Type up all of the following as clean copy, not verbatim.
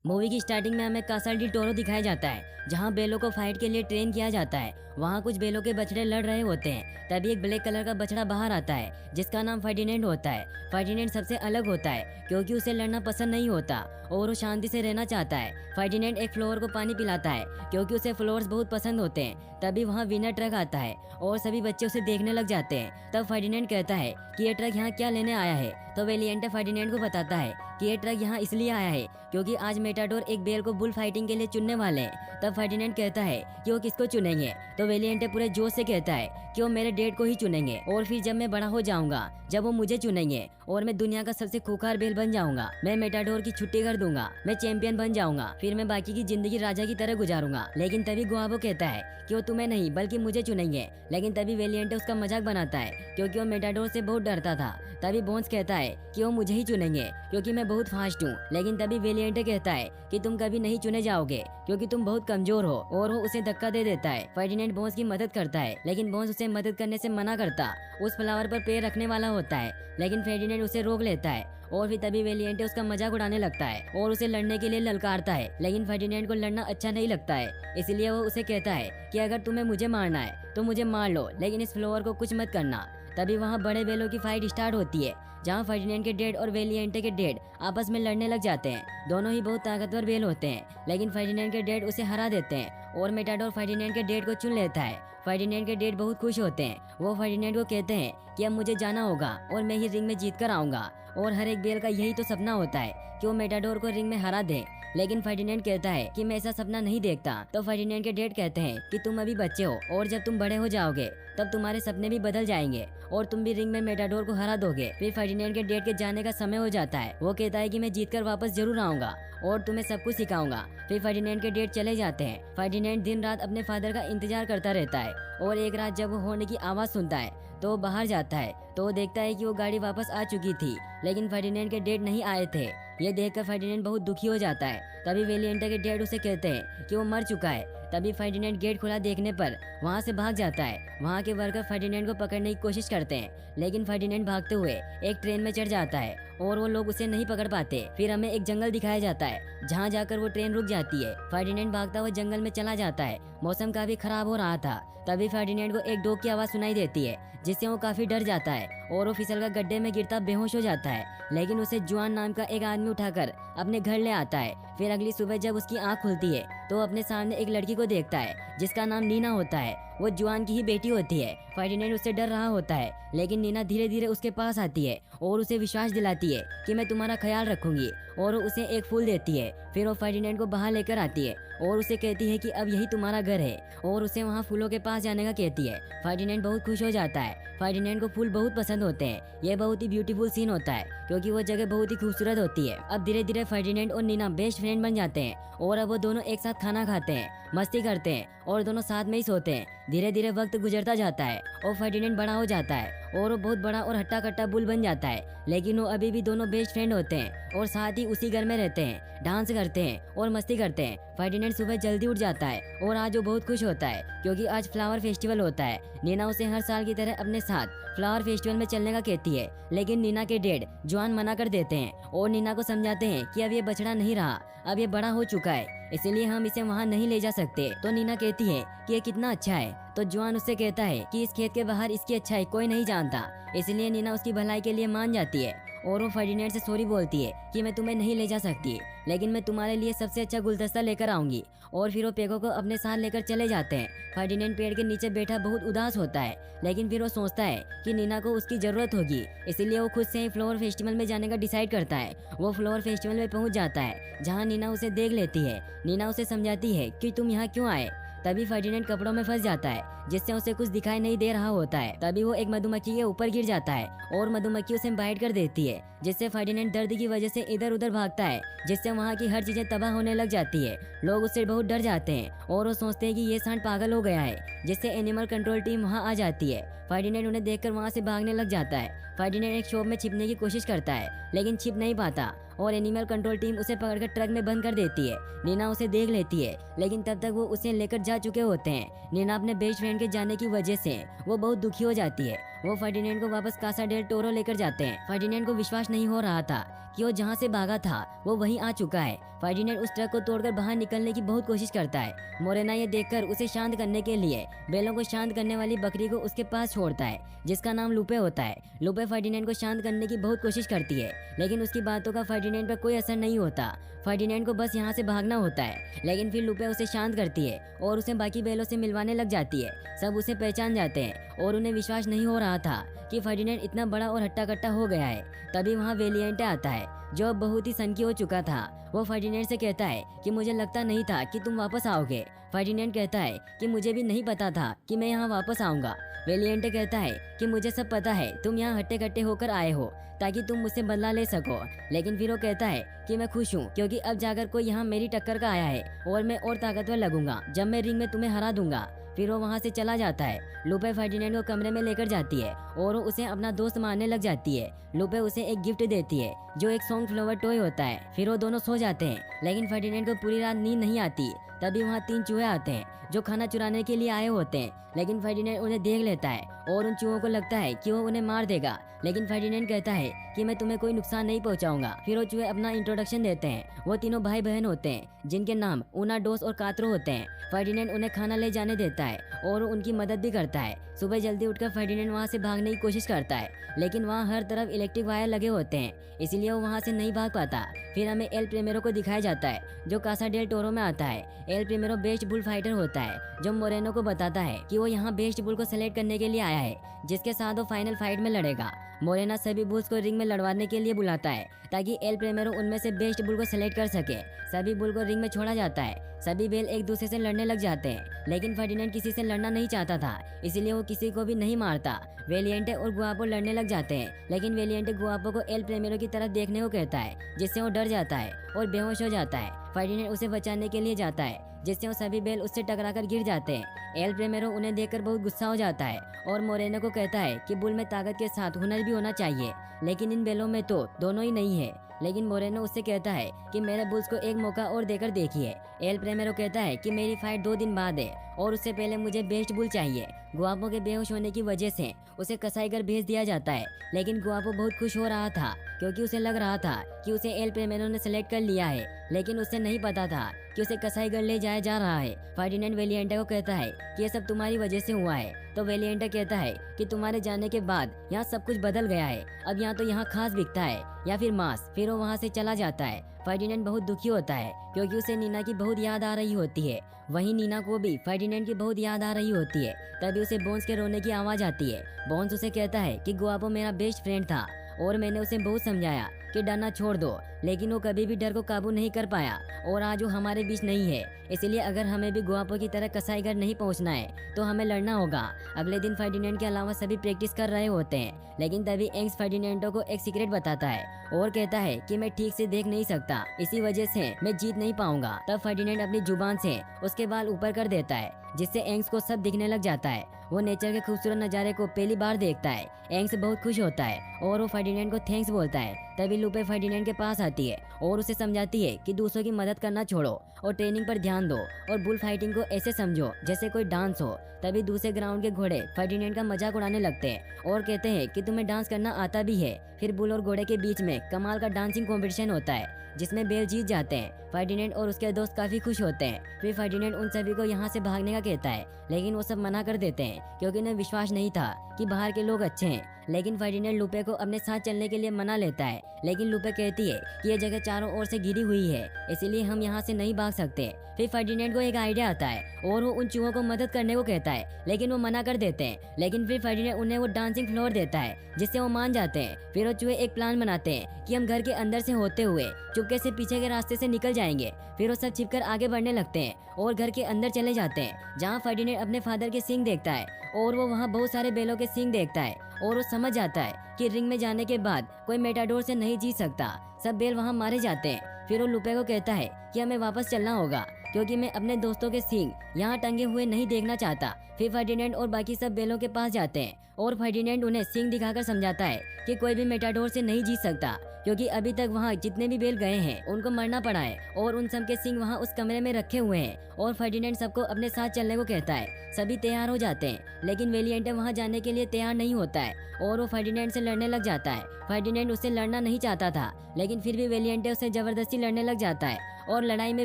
Movie की starting में हमें कासल डी टोरो दिखाया जाता है, जहाँ बेलों को फाइट के लिए ट्रेन किया जाता है। वहाँ कुछ बेलों के बछड़े लड़ रहे होते हैं। तभी एक ब्लैक कलर का बछड़ा बाहर आता है, जिसका नाम फर्डिनेंड होता है। फर्डिनेंड सबसे अलग होता है, क्योंकि उसे लड़ना पसंद नहीं होता और वो शांति से रहना चाहता है। फर्डिनेंड एक फ्लोर को पानी पिलाता है, क्योंकि उसे फ्लोर्स बहुत पसंद होते हैं। तभी वहाँ विनर ट्रक आता है और सभी बच्चे उसे देखने लग जाते हैं। तब फर्डिनेंड कहता है कि ये ट्रक यहाँ क्या लेने आया है। तो वेलिएंटे फर्डिनेंड को बताता है कि ये ट्रक यहाँ इसलिए आया है क्योंकि आज मेटाडोर एक बेल को बुल फाइटिंग के लिए चुनने वाले हैं। तब फर्डिनेंड कहता है कि वो किसको चुनेंगे। तो वेलिएंटे पूरे जोश से कहता है कि वो मेरे डैड को ही चुनेंगे और फिर जब मैं बड़ा हो जाऊंगा, जब वो मुझे चुनेंगे और मैं दुनिया का सबसे खूंखार बेल बन जाऊंगा, मैं मेटाडोर की छुट्टी कर दूंगा, मैं चैंपियन बन जाऊंगा, फिर मैं बाकी की जिंदगी राजा की तरह गुजारूंगा। लेकिन तभी गुआवो कहता है कि वो तुम्हें नहीं बल्कि मुझे चुनेंगे। लेकिन तभी वेलिएंटे उसका मजाक बनाता है, क्योंकि वो मेटाडोर से बहुत डरता था। तभी बोन्स कहता है कि वो मुझे ही चुनेंगे क्योंकि मैं बहुत फास्ट हूँ। लेकिन तभी वेलिएंटे कहता है कि तुम कभी नहीं चुने जाओगे क्योंकि तुम बहुत कमजोर हो, और वो उसे धक्का दे देता है। फर्डिनेंड बोन्स की मदद करता है, लेकिन बोन्स उसे मदद करने से मना करता। उस फ्लावर पर पैर रखने वाला होता है, लेकिन फर्डिनेंड उसे रोक लेता है और फिर तभी वेलिएंटे उसका मजाक उड़ाने लगता है और उसे लड़ने के लिए ललकारता है। लेकिन फर्डिनेंड को लड़ना अच्छा नहीं लगता है, इसलिए वो उसे कहता है कि अगर तुम्हें मुझे मारना है तो मुझे मार लो, लेकिन इस फ्लोवर को कुछ मत करना। तभी वहाँ बड़े बेलों की फाइट स्टार्ट होती है, जहाँ फर्डिनेंड के डैड और वेलिएंटे के डैड आपस में लड़ने लग जाते हैं। दोनों ही बहुत ताकतवर बेल होते हैं, लेकिन फर्डिनेंड के डैड उसे हरा देते हैं और मेटाडोर फर्डिनेंड के डैड को चुन लेता है। फर्डिनेंड के डैड बहुत खुश होते हैं। वो फर्डिनेंड को कहते हैं कि अब मुझे जाना होगा और मैं ही रिंग में जीत कर आऊंगा, और हर एक बेल का यही तो सपना होता है कि वो मेटाडोर को रिंग में हरा दे। लेकिन फर्डिनेंड कहता है कि मैं ऐसा सपना नहीं देखता। तो फर्डिनेंड के डैड कहते हैं कि तुम अभी बच्चे हो और जब तुम बड़े हो जाओगे तब तुम्हारे सपने भी बदल जाएंगे और तुम भी रिंग में मेटाडोर को हरा दोगे। फिर फर्डिनेंड के डैड के जाने का समय हो जाता है। वो कहता है कि मैं जीतकर वापस जरूर आऊंगा और तुम्हें सब कुछ सिखाऊंगा। फिर फर्डिनेंड के डैड चले जाते हैं। फर्डिनेंड दिन रात अपने फादर का इंतजार करता रहता है, और एक रात जब वो होने की आवाज सुनता है तो वो बाहर जाता है। तो वो देखता है कि वो गाड़ी वापस आ चुकी थी, लेकिन फर्डिनेंड के डैड नहीं आए थे। ये देखकर फर्डिनेंड बहुत दुखी हो जाता है। तभी वेलिएंटे के डैड उसे कहते हैं कि वो मर चुका है। तभी फर्डिनेंड गेट खुला देखने पर वहाँ से भाग जाता है। वहाँ के वर्कर फर्डिनेंड को पकड़ने की कोशिश करते हैं, लेकिन फर्डिनेंड भागते हुए एक ट्रेन में चढ़ जाता है और वो लोग उसे नहीं पकड़ पाते। फिर हमें एक जंगल दिखाया जाता है, जहाँ जाकर वो ट्रेन रुक जाती है। फर्डिनेंड भागता हुआ जंगल में चला जाता है। मौसम काफी खराब हो रहा था। तभी फर्डिनेंड को एक डॉग की आवाज सुनाई देती है, जिससे वो काफी डर जाता है और वो फिसलकर गड्ढे में गिरता बेहोश हो जाता है। लेकिन उसे जुआन नाम का एक आदमी उठाकर अपने घर ले आता है। फिर अगली सुबह जब उसकी आंख खुलती है तो अपने सामने एक लड़की को देखता है, जिसका नाम नीना होता है। वो जुआन की ही बेटी होती है। फर्डिनेंड उससे डर रहा होता है, लेकिन नीना धीरे धीरे उसके पास आती है और उसे विश्वास दिलाती है कि मैं तुम्हारा ख्याल रखूंगी, और वो उसे एक फूल देती है। फिर वो फर्डिनेंड को बाहर लेकर आती है और उसे कहती है कि अब यही तुम्हारा घर है, और उसे वहाँ फूलों के पास जाने का कहती है। फर्डिनेंड बहुत खुश हो जाता है। फर्डिनेंड को फूल बहुत पसंद होते हैं। यह बहुत ही ब्यूटीफुल सीन होता है, क्योंकि वो जगह बहुत ही खूबसूरत होती है। अब धीरे धीरे फर्डिनेंड और नीना बेस्ट फ्रेंड बन जाते हैं, और अब वो दोनों एक साथ खाना खाते हैं, मस्ती करते हैं और दोनों साथ में ही सोते हैं। धीरे धीरे वक्त गुजरता जाता है और फर्डिनेंड बड़ा हो जाता है और वो बहुत बड़ा और हट्टा कट्टा बुल बन जाता है। लेकिन वो अभी भी दोनों बेस्ट फ्रेंड होते हैं और साथ ही उसी घर में रहते हैं, डांस करते हैं और मस्ती करते हैं। फर्डिनेंड सुबह जल्दी उठ जाता है और आज वो बहुत खुश होता है, क्योंकि आज फ्लावर फेस्टिवल होता है। नीना उसे हर साल की तरह अपने साथ फ्लावर फेस्टिवल में चलने का कहती है, लेकिन नीना के डैड जुआन मना कर देते हैं और नीना को समझाते हैं कि अब ये बछड़ा नहीं रहा, अब ये बड़ा हो चुका है, इसलिए हम इसे वहाँ नहीं ले जा सकते। तो नीना कहती है कि ये कितना अच्छा है। तो जुआन उससे कहता है कि इस खेत के बाहर इसकी अच्छाई कोई नहीं जानता, इसलिए नीना उसकी भलाई के लिए मान जाती है और वो फर्डिनेंड से सॉरी बोलती है कि मैं तुम्हें नहीं ले जा सकती, लेकिन मैं तुम्हारे लिए सबसे अच्छा गुलदस्ता लेकर आऊंगी। और फिर वो पेगो को अपने साथ लेकर चले जाते हैं। फर्डिनेंड पेड़ के नीचे बैठा बहुत उदास होता है, लेकिन फिर वो सोचता है कि नीना को उसकी जरूरत होगी, इसलिए वो खुद से ही फ्लावर फेस्टिवल में जाने का डिसाइड करता है। वो फ्लावर फेस्टिवल में पहुंच जाता है, जहाँ नीना उसे देख लेती है। नीना उसे समझाती है कि तुम यहाँ क्यों आए। तभी फर्डिनेंड कपड़ों में फंस जाता है, जिससे उसे कुछ दिखाई नहीं दे रहा होता है। तभी वो एक मधुमक्खी के ऊपर गिर जाता है और मधुमक्खी उसे बाइट कर देती है, जिससे फर्डिनेंड दर्द की वजह से इधर उधर भागता है, जिससे वहाँ की हर चीजें तबाह होने लग जाती है। लोग उससे बहुत डर जाते हैं और वो सोचते हैं कि ये सांड पागल हो गया है, जिससे एनिमल कंट्रोल टीम वहाँ आ जाती है। फर्डिनेंड उन्हें देखकर वहाँ से भागने लग जाता है। फर्डिनेंड एक शॉप में छिपने की कोशिश करता है, लेकिन छिप नहीं पाता और एनिमल कंट्रोल टीम उसे पकड़कर ट्रक में बंद कर देती है। नीना उसे देख लेती है, लेकिन तब तक वो उसे लेकर जा चुके होते हैं। नीना अपने बेस्ट फ्रेंड के जाने की वजह से वो बहुत दुखी हो जाती है वो फर्डिनेंड को वापस कासा डेल टोरो लेकर जाते हैं। फर्डिनेंड को विश्वास नहीं हो रहा था कि वो जहाँ से भागा था वो वहीं आ चुका है। फर्डिनेंड उस ट्रक को तोड़कर बाहर निकलने की बहुत कोशिश करता है। मोरेना ये देखकर उसे शांत करने के लिए बेलों को शांत करने वाली बकरी को उसके पास छोड़ता है, जिसका नाम लूपे होता है। लूपे फर्डिनेंड को शांत करने की बहुत कोशिश करती है, लेकिन उसकी बातों का फर्डिनेंड पर कोई असर नहीं होता। फर्डिनेंड को बस यहाँ से भागना होता है, लेकिन फिर लूपे उसे शांत करती है और उसे बाकी बेलों से मिलवाने लग जाती है। सब उसे पहचान जाते हैं और उन्हें विश्वास नहीं हो रहा था कि फर्डिनेंड इतना बड़ा और हट्टा कट्टा हो गया है। तभी वहाँ वेलिएंटे आता है, जो अब बहुत ही सनकी हो चुका था। वो फर्डिनेंड से कहता है कि मुझे लगता नहीं था कि तुम वापस आओगे। फर्डिनेंड कहता है कि मुझे भी नहीं पता था कि मैं यहाँ वापस आऊंगा। वेलिएंटे कहता है कि मुझे सब पता है, तुम यहाँ हट्टे कट्टे होकर आए हो ताकि तुम मुझसे बदला ले सको। लेकिन फिर वो कहता है कि मैं खुश हूँ क्योंकि अब जाकर कोई यहाँ मेरी टक्कर का आया है और मैं और ताकतवर लगूंगा जब मैं रिंग में तुम्हें हरा दूंगा। फिर वो वहाँ से चला जाता है। लूपे फर्डिनेंड को कमरे में लेकर जाती है और वो उसे अपना दोस्त मानने लग जाती है। लूपे उसे एक गिफ्ट देती है जो एक सॉन्ग फ्लावर टॉय होता है। फिर वो दोनों सो जाते हैं, लेकिन फर्डिनेंड को पूरी रात नींद नहीं आती। तभी वहाँ 3 चूहे आते हैं जो खाना चुराने के लिए आए होते हैं, लेकिन फर्डिनेंड उन्हें देख लेता है और उन चूहों को लगता है कि वो उन्हें मार देगा। लेकिन फर्डिनेंड कहता है कि मैं तुम्हें कोई नुकसान नहीं पहुंचाऊंगा। फिर वो चूहे अपना इंट्रोडक्शन देते हैं। वो तीनों भाई बहन होते हैं जिनके नाम ऊना, डोस और कात्रो होते हैं। फर्डिनेंड उन्हें खाना ले जाने देता है और उनकी मदद भी करता है। सुबह जल्दी उठकर फर्डिनेंड वहाँ से भागने की कोशिश करता है, लेकिन वहाँ हर तरफ इलेक्ट्रिक वायर लगे होते हैं, इसलिए वो वहाँ से नहीं भाग पाता। फिर हमें एल प्रीमेरो को दिखाया जाता है जो कासा डेल टोरो में आता है। एल प्रीमेरो बेस्ट बुल फाइटर होता है जो मोरेनो को बताता है कि वो यहाँ बेस्ट बुल को सेलेक्ट करने के लिए आया है, जिसके साथ वो फाइनल फाइट में लड़ेगा। मोरेना सभी बुल्स को रिंग में लड़वाने के लिए बुलाता है ताकि एल प्रीमेरो उनमें से बेस्ट बुल को सेलेक्ट कर सके। सभी बुल को रिंग में छोड़ा जाता है। सभी बेल एक दूसरे से लड़ने लग जाते हैं, लेकिन फर्डिनेंड किसी से लड़ना नहीं चाहता था, इसलिए वो किसी को भी नहीं मारता। वेलिएंटे और गुआपो लड़ने लग जाते हैं, लेकिन वेलिएंटे गुआपो को एल प्रीमेरो की तरफ देखने को कहता है, जिससे वो डर जाता है और बेहोश हो जाता है। फर्डिनेंड उसे बचाने के लिए जाता है, जिससे वो सभी बेल उससे टकराकर गिर जाते हैं। एल प्रीमेरो उन्हें देखकर बहुत गुस्सा हो जाता है और मोरेनो को कहता है कि बुल में ताकत के साथ हुनर भी होना चाहिए, लेकिन इन बेलों में तो दोनों ही नहीं है। लेकिन मोरेनो उससे कहता है कि मेरे बुल्स को एक मौका और देकर देखिए। एल प्रीमेरो कहता है कि मेरी फाइट 2 दिन बाद है और उससे पहले मुझे बेस्ट बुल चाहिए। गुआपो के बेहोश होने की वजह से उसे कसाई घर भेज दिया जाता है, लेकिन गुआपो बहुत खुश हो रहा था क्योंकि उसे लग रहा था कि उसे एल प्रीमेरो ने सेलेक्ट कर लिया है, लेकिन उसे नहीं पता था कि उसे कसाई घर ले जाया जा रहा है। फर्डिनेंड वेलिएंटे को कहता है कि ये सब तुम्हारी वजह से हुआ है, तो वेलिएंटे कहता है कि तुम्हारे जाने के बाद यहाँ सब कुछ बदल गया है, अब यहाँ तो यहाँ खास बिकता है या फिर मांस। फिर वो वहाँ से चला जाता है। फर्डिनेंड बहुत दुखी होता है क्योंकि उसे नीना की बहुत याद आ रही होती है। वहीं नीना को भी फर्डिनेंड की बहुत याद आ रही होती है। तभी उसे बोन्स के रोने की आवाज आती है। बोन्स उसे कहता है कि गुआपो मेरा बेस्ट फ्रेंड था और मैंने उसे बहुत समझाया कि डरना छोड़ दो, लेकिन वो कभी भी डर को काबू नहीं कर पाया और आज वो हमारे बीच नहीं है। इसलिए अगर हमें भी गुआपो की तरह कसाई घर नहीं पहुंचना है तो हमें लड़ना होगा। अगले दिन फर्डिनेंड के अलावा सभी प्रैक्टिस कर रहे होते हैं, लेकिन तभी एंग्स फर्डिनेंडो को एक सीक्रेट बताता है और कहता है कि मैं ठीक से देख नहीं सकता, इसी वजह से मैं जीत नहीं पाऊंगा। तब फर्डिनेंड अपनी जुबान से उसके बाल ऊपर कर देता है, जिससे एंग्स को सब दिखने लग जाता है। वो नेचर के खूबसूरत नज़ारे को पहली बार देखता है। एंग्स बहुत खुश होता है और वो फर्डिनेंड को थैंक्स बोलता है। तभी लूपे फर्डिनेंड के पास आती है और उसे समझाती है कि दूसरों की मदद करना छोड़ो और ट्रेनिंग पर ध्यान दो और बुल फाइटिंग को ऐसे समझो जैसे कोई डांस हो। तभी दूसरे ग्राउंड के घोड़े फर्डिनेंड का मजाक उड़ाने लगते हैं और कहते हैं कि तुम्हें डांस करना आता भी है। फिर बुल और घोड़े के बीच में कमाल का डांसिंग कॉम्पिटिशन होता है, जिसमें बेल जीत जाते हैं। फर्डिनेंड और उसके दोस्त काफी खुश होते हैं। फिर फर्डिनेंड उन सभी को यहाँ से भागने का कहता है, लेकिन वो सब मना कर देते हैं क्योंकि उन्हें विश्वास नहीं था कि बाहर के लोग अच्छे हैं। लेकिन फर्डिनेंड लूपे को अपने साथ चलने के लिए मना लेता है, लेकिन लूपे कहती है कि ये जगह चारों ओर से घिरी हुई है, इसलिए हम यहाँ से नहीं भाग सकते। फिर फर्डिनेंड को एक आइडिया आता है और वो उन चूहों को मदद करने को कहता है, लेकिन वो मना कर देते हैं। लेकिन फिर फर्डिनेंड उन्हें वो डांसिंग फ्लोर देता है, जिससे वो मान जाते हैं। फिर वो चूहे एक प्लान बनाते हैं कि हम घर के अंदर से होते हुए चुपके से पीछे के रास्ते से निकल जाएंगे। फिर वो सब छिपकर आगे बढ़ने लगते हैं और घर के अंदर चले जाते हैं, जहाँ फर्डिनेंड अपने फादर के सींग देखता है और वो वहाँ बहुत सारे बेलों के सींग देखता है और वो समझ जाता है कि रिंग में जाने के बाद कोई मेटाडोर से नहीं जीत सकता। सब बेल वहाँ मारे जाते हैं। फिर वो लूपे को कहता है कि हमें वापस चलना होगा क्योंकि मैं अपने दोस्तों के सींग यहाँ टंगे हुए नहीं देखना चाहता। फिर फर्डिनेंड और बाकी सब बेलों के पास जाते हैं और फर्डिनेंड उन्हें सींग दिखाकर समझाता है कि कोई भी मेटाडोर से नहीं जीत सकता क्योंकि अभी तक वहाँ जितने भी बेल गए हैं उनको मरना पड़ा है और उन सब के सिंग वहाँ उस कमरे में रखे हुए हैं। और फर्डिनेंड सबको अपने साथ चलने को कहता है। सभी तैयार हो जाते हैं, लेकिन वेलिएंटे वहाँ जाने के लिए तैयार नहीं होता है और वो फर्डिनेंड से लड़ने लग जाता है। फर्डिनेंड उससे लड़ना नहीं चाहता था, लेकिन फिर भी वेलिएंटे उससे जबरदस्ती लड़ने लग जाता है और लड़ाई में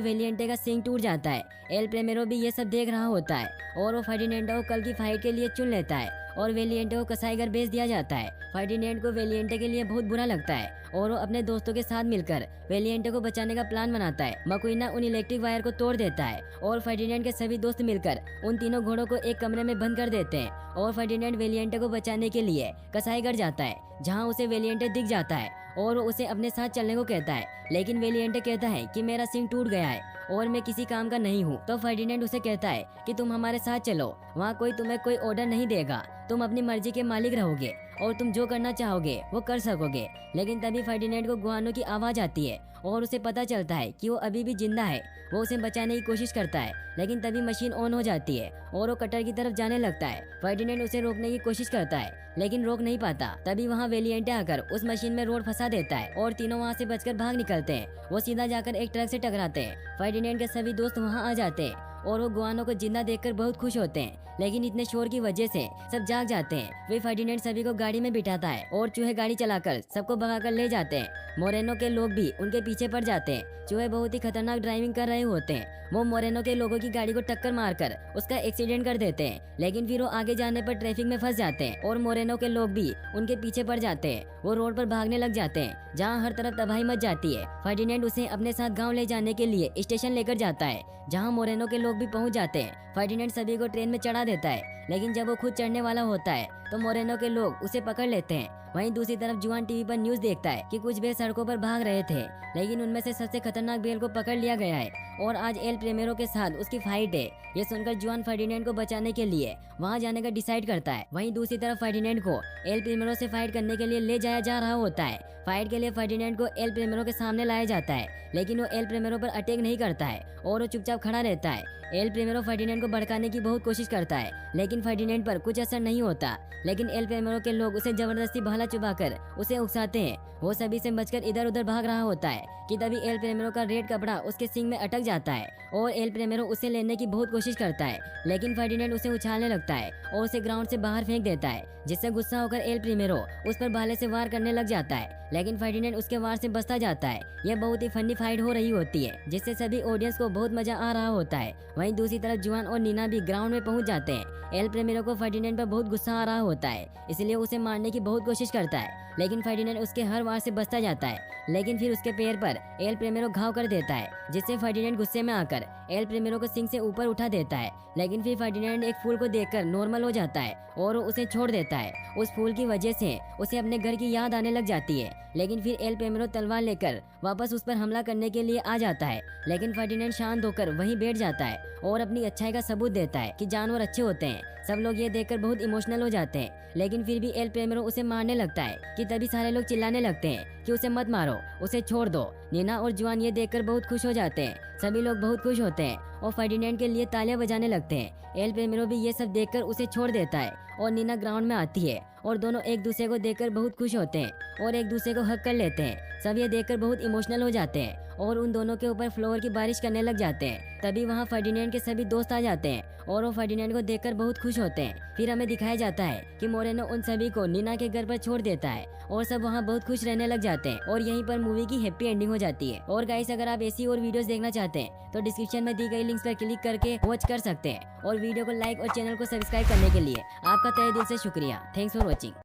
वेलिएंटे का सिंग टूट जाता है। एल प्रेमेरो भी ये सब देख रहा होता है और वो फर्डिनेंडो को कल की फाइट के लिए चुन लेता है और वेलिएंटे को कसाईघर भेज दिया जाता है। फर्डिनेंड को वेलिएंटे के लिए बहुत बुरा लगता है और वो अपने दोस्तों के साथ मिलकर वेलिएंटे को बचाने का प्लान बनाता है। मकुइना उन इलेक्ट्रिक वायर को तोड़ देता है और फर्डिनेंड के सभी दोस्त मिलकर उन तीनों घोड़ों को एक कमरे में बंद कर देते हैं और फर्डिनेंड वेलिएंटे को बचाने के लिए कसाईघर जाता है, जहाँ उसे वेलिएंटे दिख जाता है और वो उसे अपने साथ चलने को कहता है। लेकिन वेलिएंटे कहता है कि मेरा सिंग टूट गया है और मैं किसी काम का नहीं हूँ। तो फर्डिनेंड उसे कहता है कि तुम हमारे साथ चलो, वहाँ कोई तुम्हें कोई ऑर्डर नहीं देगा, तुम अपनी मर्जी के मालिक रहोगे और तुम जो करना चाहोगे वो कर सकोगे। लेकिन तभी फर्डिनेंड को गुआनो की आवाज आती है और उसे पता चलता है कि वो अभी भी जिंदा है। वो उसे बचाने की कोशिश करता है, लेकिन तभी मशीन ऑन हो जाती है और वो कटर की तरफ जाने लगता है। फर्डिनेंड उसे रोकने की कोशिश करता है, लेकिन रोक नहीं पाता। तभी वहाँ वेलिएंटे आकर उस मशीन में रोड फंसा देता है और तीनों वहाँ से बचकर भाग निकलते हैं। वो सीधा जाकर एक ट्रक से टकराते हैं। फर्डिनेंड के सभी दोस्त वहाँ आ जाते हैं और वो गुआनो को जिंदा देखकर बहुत खुश होते हैं, लेकिन इतने शोर की वजह से सब जाग जाते हैं। वे फर्डिनेंड सभी को गाड़ी में बिठाता है और चूहे गाड़ी चलाकर सबको भगाकर ले जाते हैं। मोरेनो के लोग भी उनके पीछे पड़ जाते हैं। चूहे बहुत ही खतरनाक ड्राइविंग कर रहे होते हैं। वो मोरेनो के लोगों की गाड़ी को टक्कर मारकर उसका एक्सीडेंट कर देते हैं, लेकिन फिर वो आगे जाने पर ट्रैफिक में फंस जाते हैं और मोरेनो के लोग भी उनके पीछे पड़ जाते हैं। वो रोड पर भागने लग जाते हैं, जहाँ हर तरफ तबाही मच जाती है। फर्डिनेंड उसे अपने साथ गाँव ले जाने के लिए स्टेशन लेकर जाता है, जहाँ मोरेनो के लोग भी पहुँच जाते हैं। फर्डिनेंड सभी को ट्रेन में चढ़ा देता है, लेकिन जब वो खुद चढ़ने वाला होता है तो मोरेनो के लोग उसे पकड़ लेते हैं। वहीं दूसरी तरफ जुआन टीवी पर न्यूज देखता है कि कुछ बेल सड़कों पर भाग रहे थे, लेकिन उनमें से सबसे खतरनाक बेल को पकड़ लिया गया है और आज एल प्रेमेरो के साथ उसकी फाइट है। ये सुनकर जुआन फर्डिनेंड को बचाने के लिए वहां जाने का डिसाइड करता है। वहीं दूसरी तरफ फर्डिनेंड को एल प्रेमेरो से फाइट करने के लिए ले जाया जा रहा होता है। फाइट के लिए फर्डिनेंड को एल प्रेमेरो के सामने लाया जाता है, लेकिन वो एल प्रेमेरो पर अटैक नहीं करता है और वो चुपचाप खड़ा रहता है। एल प्रेमेरो फर्डिनेंड को भड़काने की बहुत कोशिश करता है, लेकिन फर्डिनेंड पर कुछ असर नहीं होता। लेकिन एल प्रेमेरो के लोग उसे जबरदस्ती भाला चुबाकर उसे उकसाते हैं। वो सभी से बचकर इधर उधर भाग रहा होता है कि तभी एल प्रेमेरो का रेड कपड़ा उसके सिंग में अटक जाता है और एल प्रेमेरो उसे लेने की बहुत कोशिश करता है, लेकिन फर्डिनेंड उसे उछालने लगता है और उसे ग्राउंड से बाहर फेंक देता है, जिससे गुस्सा होकर एल प्रेमेरो उस पर भाले से वार करने लग जाता है, लेकिन फर्डिनेंड उसके वार से बचता जाता है। यह बहुत ही फनी फाइट हो रही होती है, जिससे सभी ऑडियंस को बहुत मजा आ रहा होता है। वहीं दूसरी तरफ जुआन और नीना भी ग्राउंड में पहुंच जाते हैं। एल प्रेमेरो को फर्डिनेंड पर बहुत गुस्सा आ रहा होता है, इसलिए उसे मारने की बहुत कोशिश करता है, लेकिन फर्डिनेंड उसके हर वार से बचता जाता है। लेकिन फिर उसके पैर पर एल प्रेमेरो घाव कर देता है, जिससे फर्डिनेंड गुस्से में आकर एल प्रेमेरो को सिंग से ऊपर उठा देता है। लेकिन फिर फर्डिनेंड एक फूल को देखकर नॉर्मल हो जाता है और उसे छोड़ देता है। उस फूल की वजह से उसे अपने घर की याद आने लग जाती है। लेकिन फिर एल प्रेमेरो तलवार लेकर वापस उस पर हमला करने के लिए आ जाता है, लेकिन फर्डिनेंड शांत होकर वहीं बैठ जाता है और अपनी अच्छाई का सबूत देता है कि जानवर अच्छे होते हैं। सब लोग ये देखकर बहुत इमोशनल हो जाते हैं, लेकिन फिर भी एल प्रेमेरो उसे मारने लगता है कि तभी सारे लोग चिल्लाने लगते हैं कि उसे मत मारो, उसे छोड़ दो। नीना और जुआन ये देखकर बहुत खुश हो जाते हैं। सभी लोग बहुत खुश होते हैं और फर्डिनेंड के लिए तालियां बजाने लगते हैं। एल प्रेमेरो भी ये सब देखकर उसे छोड़ देता है और नीना ग्राउंड में आती है और दोनों एक दूसरे को देखकर बहुत खुश होते हैं और एक दूसरे को हक कर लेते हैं। सब ये देखकर बहुत इमोशनल हो जाते हैं और उन दोनों के ऊपर फ्लावर की बारिश करने लग जाते हैं। तभी वहाँ फर्डिनेंड के सभी दोस्त आ जाते हैं और वो फर्डिनेंड को देखकर बहुत खुश होते हैं। फिर हमें दिखाया जाता है कि मोरेनो उन सभी को नीना के घर पर छोड़ देता है और सब वहाँ बहुत खुश रहने लग जाते हैं और यहीं पर मूवी की हैप्पी एंडिंग हो जाती है। और गाइस, अगर आप ऐसी और वीडियोस देखना चाहते हैं तो डिस्क्रिप्शन में दी गई लिंक्स पर क्लिक करके वॉच कर सकते हैं और वीडियो को लाइक और चैनल को सब्सक्राइब करने के लिए आपका तहे दिल से शुक्रिया। Thanks for watching.